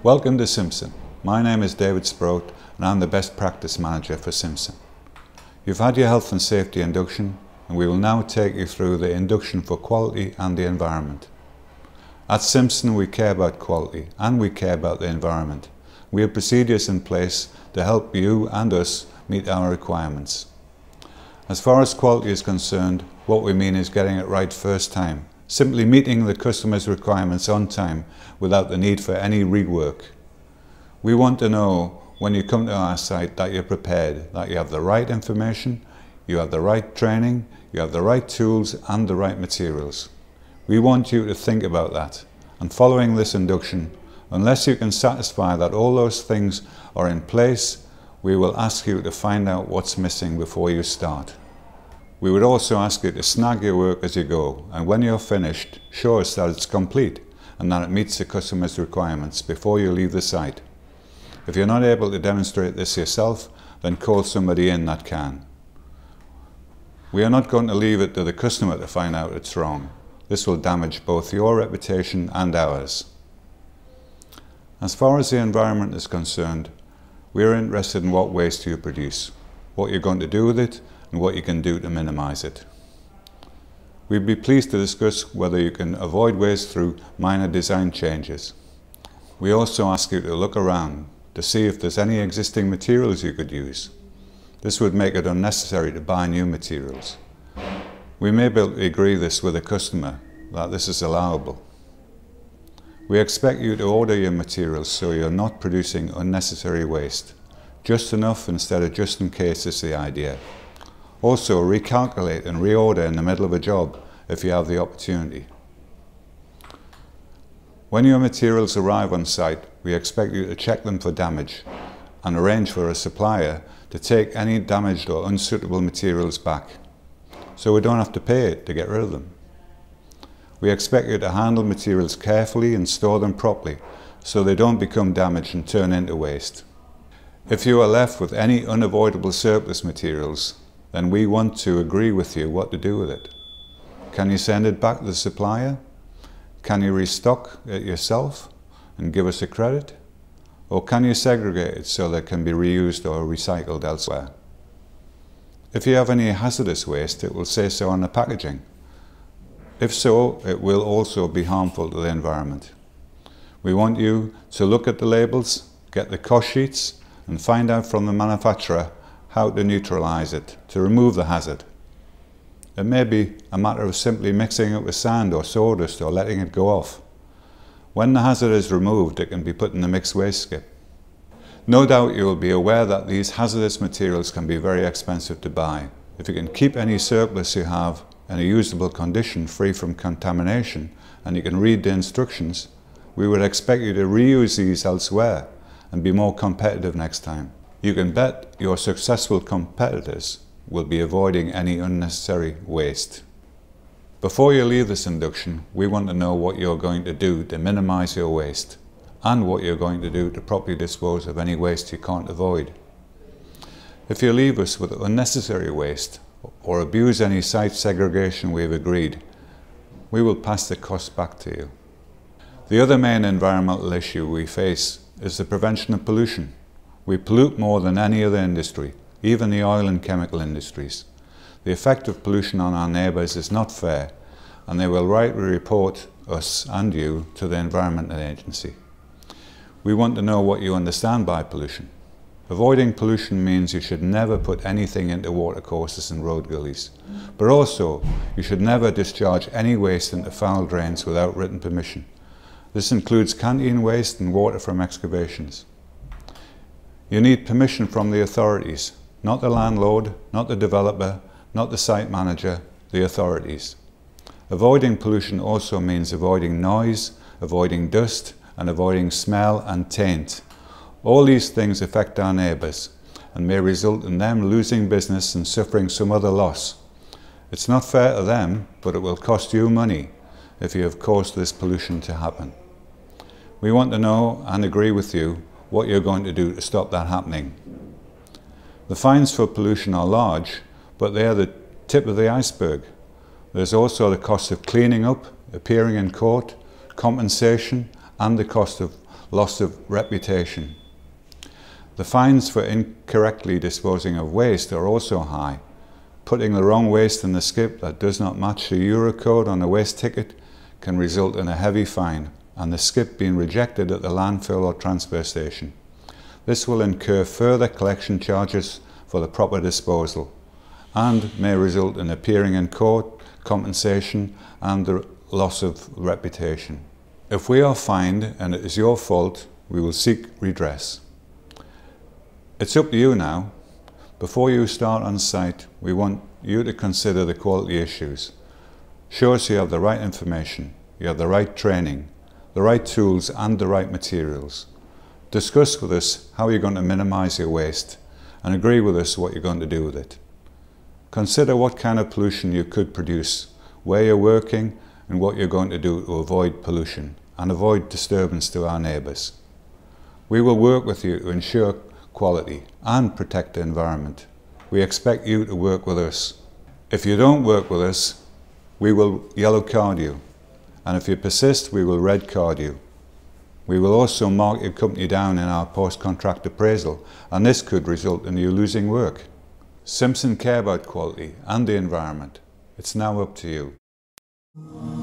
Welcome to Simpson. My name is David Sprout and I'm the Best Practice Manager for Simpson. You've had your health and safety induction and we will now take you through the induction for quality and the environment. At Simpson we care about quality and we care about the environment. We have procedures in place to help you and us meet our requirements. As far as quality is concerned, what we mean is getting it right first time. Simply meeting the customer's requirements on time without the need for any rework. We want to know when you come to our site that you're prepared, that you have the right information, you have the right training, you have the right tools and the right materials. We want you to think about that, and following this induction, unless you can satisfy that all those things are in place, we will ask you to find out what's missing before you start. We would also ask you to snag your work as you go, and when you're finished, show us that it's complete and that it meets the customer's requirements before you leave the site. If you're not able to demonstrate this yourself, then call somebody in that can. We are not going to leave it to the customer to find out it's wrong. This will damage both your reputation and ours. As far as the environment is concerned, we are interested in what waste you produce, what you're going to do with it, and what you can do to minimize it. We'd be pleased to discuss whether you can avoid waste through minor design changes. We also ask you to look around to see if there's any existing materials you could use. This would make it unnecessary to buy new materials. We may be able to agree this with a customer, that this is allowable. We expect you to order your materials so you're not producing unnecessary waste. Just enough instead of just in case is the idea. Also, recalculate and reorder in the middle of a job if you have the opportunity. When your materials arrive on site, we expect you to check them for damage and arrange for a supplier to take any damaged or unsuitable materials back, so we don't have to pay to get rid of them. We expect you to handle materials carefully and store them properly so they don't become damaged and turn into waste. If you are left with any unavoidable surplus materials, then we want to agree with you what to do with it. Can you send it back to the supplier? Can you restock it yourself and give us a credit? Or can you segregate it so that it can be reused or recycled elsewhere? If you have any hazardous waste, it will say so on the packaging. If so, it will also be harmful to the environment. We want you to look at the labels, get the cost sheets, and find out from the manufacturer how to neutralize it, to remove the hazard. It may be a matter of simply mixing it with sand or sawdust or letting it go off. When the hazard is removed, it can be put in the mixed waste skip. No doubt you will be aware that these hazardous materials can be very expensive to buy. If you can keep any surplus you have in a usable condition free from contamination and you can read the instructions, we would expect you to reuse these elsewhere and be more competitive next time. You can bet your successful competitors will be avoiding any unnecessary waste. Before you leave this induction, we want to know what you're going to do to minimize your waste and what you're going to do to properly dispose of any waste you can't avoid. If you leave us with unnecessary waste or abuse any site segregation we've agreed, we will pass the cost back to you. The other main environmental issue we face is the prevention of pollution. We pollute more than any other industry, even the oil and chemical industries. The effect of pollution on our neighbours is not fair, and they will rightly report us and you to the Environmental Agency. We want to know what you understand by pollution. Avoiding pollution means you should never put anything into watercourses and road gullies, but also you should never discharge any waste into foul drains without written permission. This includes canteen waste and water from excavations. You need permission from the authorities, not the landlord, not the developer, not the site manager, the authorities. Avoiding pollution also means avoiding noise, avoiding dust, and avoiding smell and taint. All these things affect our neighbours and may result in them losing business and suffering some other loss. It's not fair to them, but it will cost you money if you have caused this pollution to happen. We want to know and agree with you what you're going to do to stop that happening. The fines for pollution are large, but they are the tip of the iceberg. There's also the cost of cleaning up, appearing in court, compensation, and the cost of loss of reputation. The fines for incorrectly disposing of waste are also high. Putting the wrong waste in the skip that does not match the Eurocode on the waste ticket can result in a heavy fine and the skip being rejected at the landfill or transfer station. This will incur further collection charges for the proper disposal and may result in appearing in court, compensation and the loss of reputation. If we are fined and it is your fault, we will seek redress. It's up to you now. Before you start on site, we want you to consider the quality issues. Show us you have the right information, you have the right training, the right tools and the right materials. Discuss with us how you're going to minimise your waste and agree with us what you're going to do with it. Consider what kind of pollution you could produce, where you're working and what you're going to do to avoid pollution and avoid disturbance to our neighbours. We will work with you to ensure quality and protect the environment. We expect you to work with us. If you don't work with us, we will yellow card you, and if you persist, we will red card you. We will also mark your company down in our post-contract appraisal, and this could result in you losing work. Simpson care about quality and the environment. It's now up to you.